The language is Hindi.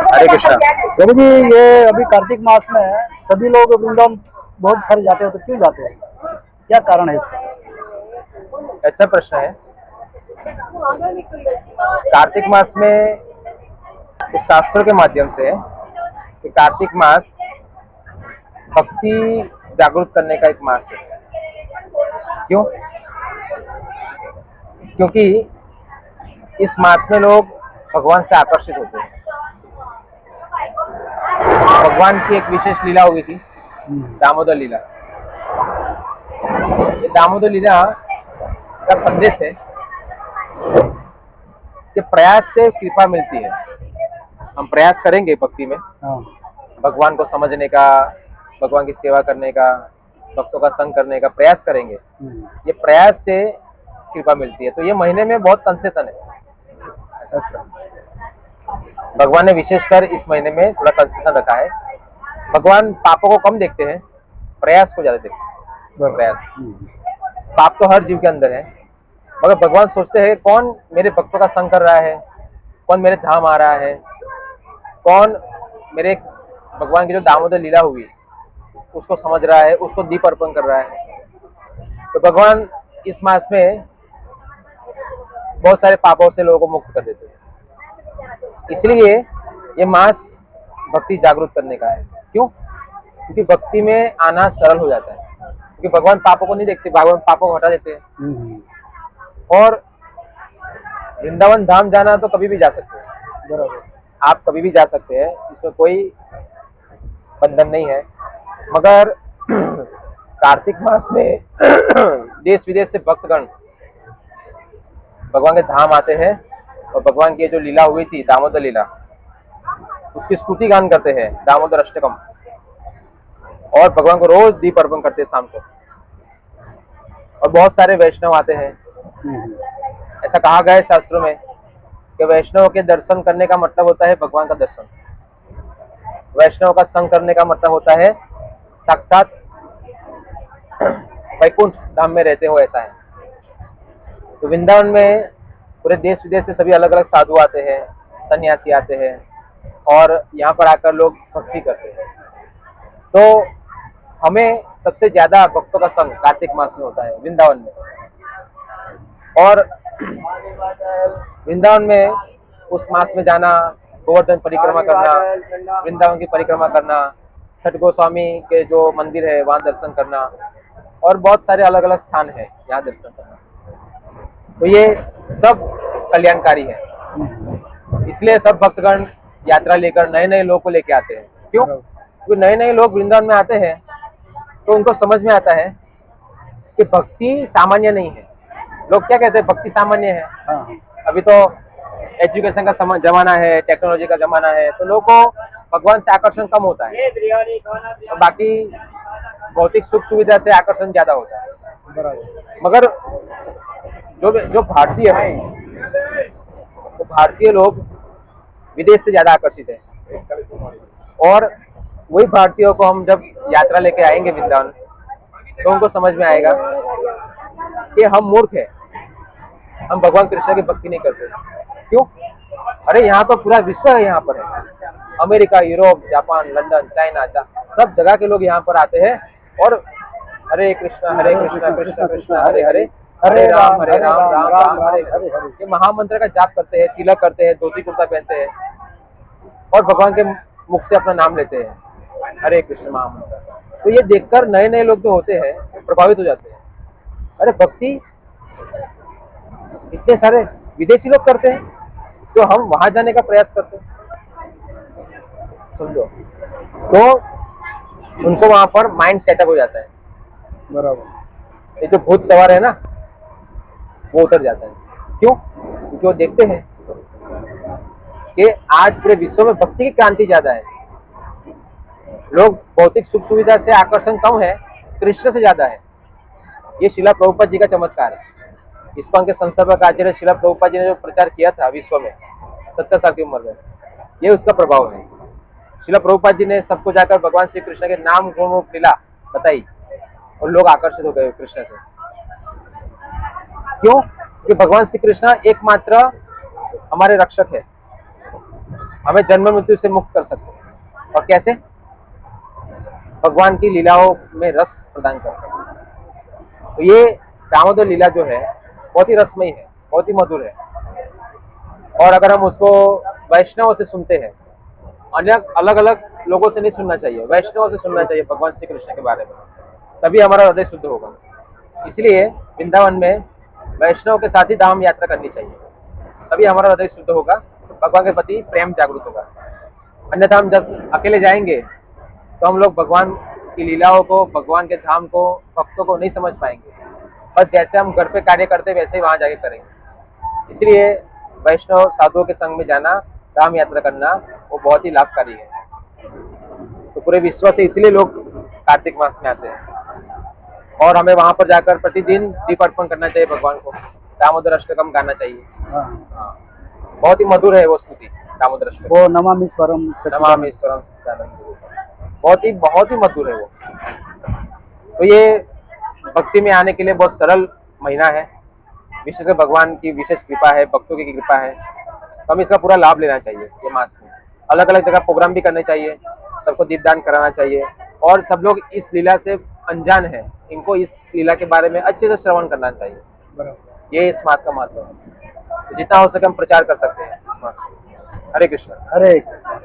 हरे कृष्णा। प्रभु जी, ये अभी कार्तिक मास में सभी लोग वृंदावन बहुत सारे जाते हैं, तो क्यों जाते हैं? क्या कारण है इसका? अच्छा प्रश्न है। कार्तिक मास में इस शास्त्रों के माध्यम से कि कार्तिक मास भक्ति जागरूक करने का एक मास है। क्यों? क्योंकि इस मास में लोग भगवान से आकर्षित होते हैं। भगवान की एक विशेष लीला हुई थी, दामोदर लीला। ये दामोदर लीला का संदेश है कि प्रयास से कृपा मिलती है। हम प्रयास करेंगे भक्ति में, हाँ। भगवान को समझने का, भगवान की सेवा करने का, भक्तों का संग करने का प्रयास करेंगे। ये प्रयास से कृपा मिलती है। तो ये महीने में बहुत कंसेशन है। अच्छा। भगवान ने विशेषकर इस महीने में थोड़ा कंसेशन रखा है। भगवान पापों को कम देखते हैं, प्रयास को ज्यादा देखते हैं। प्रयास, पाप तो हर जीव के अंदर है, मगर भगवान सोचते हैं कौन मेरे भक्तों का संग कर रहा है, कौन मेरे धाम आ रहा है, कौन मेरे भगवान की जो दामोदर लीला हुई उसको समझ रहा है, उसको दीप अर्पण कर रहा है। तो भगवान इस मास में बहुत सारे पापों से लोगों को मुक्त कर देते हैं। इसलिए ये मास भक्ति जागरूक करने का है। क्यों? क्योंकि भक्ति में आना सरल हो जाता है, क्योंकि भगवान पापों को नहीं देखते, भगवान पापों को हटा देते हैं। और वृंदावन धाम जाना तो कभी भी जा सकते हैं, बराबर। आप कभी भी जा सकते हैं, इसमें कोई बंधन नहीं है। मगर कार्तिक मास में देश विदेश से भक्तगण भगवान के धाम आते हैं और भगवान की जो लीला हुई थी दामोदर लीला, उसकी स्तुति गान करते हैं, दामोदर अष्टकम, और भगवान को रोज दीप अर्पण करते हैं शाम को। और बहुत सारे वैष्णव आते हैं। ऐसा कहा गया है शास्त्रों में कि वैष्णव के दर्शन करने का मतलब होता है भगवान का दर्शन। वैष्णव का संग करने का मतलब होता है साक्षात वैकुंठ धाम में रहते हो, ऐसा है। तो वृंदावन में पूरे देश विदेश से सभी अलग अलग साधु आते हैं, सन्यासी आते हैं, और यहाँ पर आकर लोग भक्ति करते हैं। तो हमें सबसे ज्यादा भक्तों का संग कार्तिक मास में होता है वृंदावन में। और वृंदावन में उस मास में जाना, गोवर्धन परिक्रमा करना, वृंदावन की परिक्रमा करना, छठ गोस्वामी के जो मंदिर है वहां दर्शन करना, और बहुत सारे अलग अलग स्थान है यहाँ दर्शन करना, तो ये सब कल्याणकारी है। इसलिए सब भक्तगण यात्रा लेकर नए नए लोग को लेके आते हैं। क्यों? क्योंकि नए नए लोग वृंदावन में आते हैं तो उनको समझ में आता है कि भक्ति सामान्य नहीं है। लोग क्या कहते हैं, भक्ति सामान्य है। अभी तो एजुकेशन का जमाना है, टेक्नोलॉजी का जमाना है, तो लोगों को भगवान से आकर्षण कम होता है, और बाकी भौतिक सुख सुविधा से आकर्षण ज्यादा होता है। मगर जो भारतीय है, वो भारतीय लोग विदेश से ज्यादा आकर्षित है। और वही भारतीयों को हम जब यात्रा लेके आएंगे वृंदावन, तो उनको समझ में आएगा कि हम मूर्ख हैं, हम भगवान कृष्ण की भक्ति नहीं करते। क्यों? अरे यहाँ तो पूरा विश्व है, यहाँ पर है, America, Europe, Japan, London, China, सब जगह के लोग यहाँ पर आते हैं और हरे कृष्णा कृष्ण कृष्ण हरे हरे, हरे राम राम राम हरे हरे, ये महामंत्र का जाप करते हैं, तिलक करते हैं, धोती कुर्ता पहनते हैं, और भगवान के मुख से अपना नाम लेते हैं, हरे कृष्ण महामंत्र। तो ये देखकर नए नए लोग जो होते हैं प्रभावित हो जाते हैं। अरे भक्ति इतने सारे विदेशी लोग करते हैं, जो हम वहां जाने का प्रयास करते हैं, समझो। तो उनको वहां पर माइंड सेटअप हो जाता है। बराबर। ये जो भूत सवार है ना, वो उतर जाता है। क्यों? क्योंकि वो देखते हैं कि आज पूरे विश्व में भक्ति की क्रांति ज्यादा है। लोग भौतिक सुख सुविधा से आकर्षण कम है, कृष्ण से ज्यादा है। ये शिला प्रभुपाद जी का चमत्कार है। इस्कॉन के संस्थापक आचार्य शिला प्रभुपाद जी ने जो प्रचार किया था विश्व में 70 साल की उम्र में, ये उसका प्रभाव है। शिला प्रभुपाद जी ने सबको जाकर भगवान श्री कृष्ण के नाम गुण रूप लीला बताई, और लोग आकर्षित हो गए कृष्ण से। क्यों? क्योंकि भगवान श्री कृष्ण एकमात्र हमारे रक्षक है, हमें जन्म मृत्यु से मुक्त कर सकते हैं। और कैसे? भगवान की लीलाओं में रस प्रदान करते हैं। तो ये दामोदर लीला जो है बहुत ही रसमयी है, बहुत ही मधुर है। और अगर हम उसको वैष्णव से सुनते हैं, अलग अलग लोगों से नहीं सुनना चाहिए, वैष्णव से सुनना चाहिए भगवान श्री कृष्ण के बारे में, तभी हमारा हृदय शुद्ध होगा। इसलिए वृंदावन में वैष्णव के साथ ही धाम यात्रा करनी चाहिए, तभी हमारा हृदय शुद्ध होगा, भगवान के प्रति प्रेम जागृत होगा। अन्यथा हम जब अकेले जाएंगे तो हम लोग भगवान की लीलाओं को, भगवान के धाम को, भक्तों को नहीं समझ पाएंगे। बस जैसे हम घर पे कार्य करते वैसे ही वहां जाके करेंगे। इसलिए वैष्णव साधुओं के संग में जाना, धाम यात्रा करना, वो बहुत ही लाभकारी है। तो पूरे विश्व से इसलिए लोग कार्तिक मास में आते हैं। और हमें वहां पर जाकर प्रतिदिन दीप अर्पण करना चाहिए भगवान को, दामोदर अष्टकम गाना चाहिए। हाँ। हाँ, बहुत ही मधुर है वो स्तुति दामोदर अष्टकम, वो नमामीश्वरम नमामीश्वरम सच्चिदानंद, बहुत ही मधुर है वो। तो ये भक्ति में आने के लिए बहुत सरल महीना है, विशेषकर भगवान की विशेष कृपा है, भक्तों की कृपा है। तो हमें इसका पूरा लाभ लेना चाहिए। ये मास में अलग अलग जगह प्रोग्राम भी करने चाहिए, सबको दीपदान कराना चाहिए। और सब लोग इस लीला से अनजान है, इनको इस लीला के बारे में अच्छे से श्रवण करना चाहिए। ये इस मास का महत्व है। तो जितना हो सके हम प्रचार कर सकते हैं इस मास में। हरे कृष्ण। हरे कृष्ण।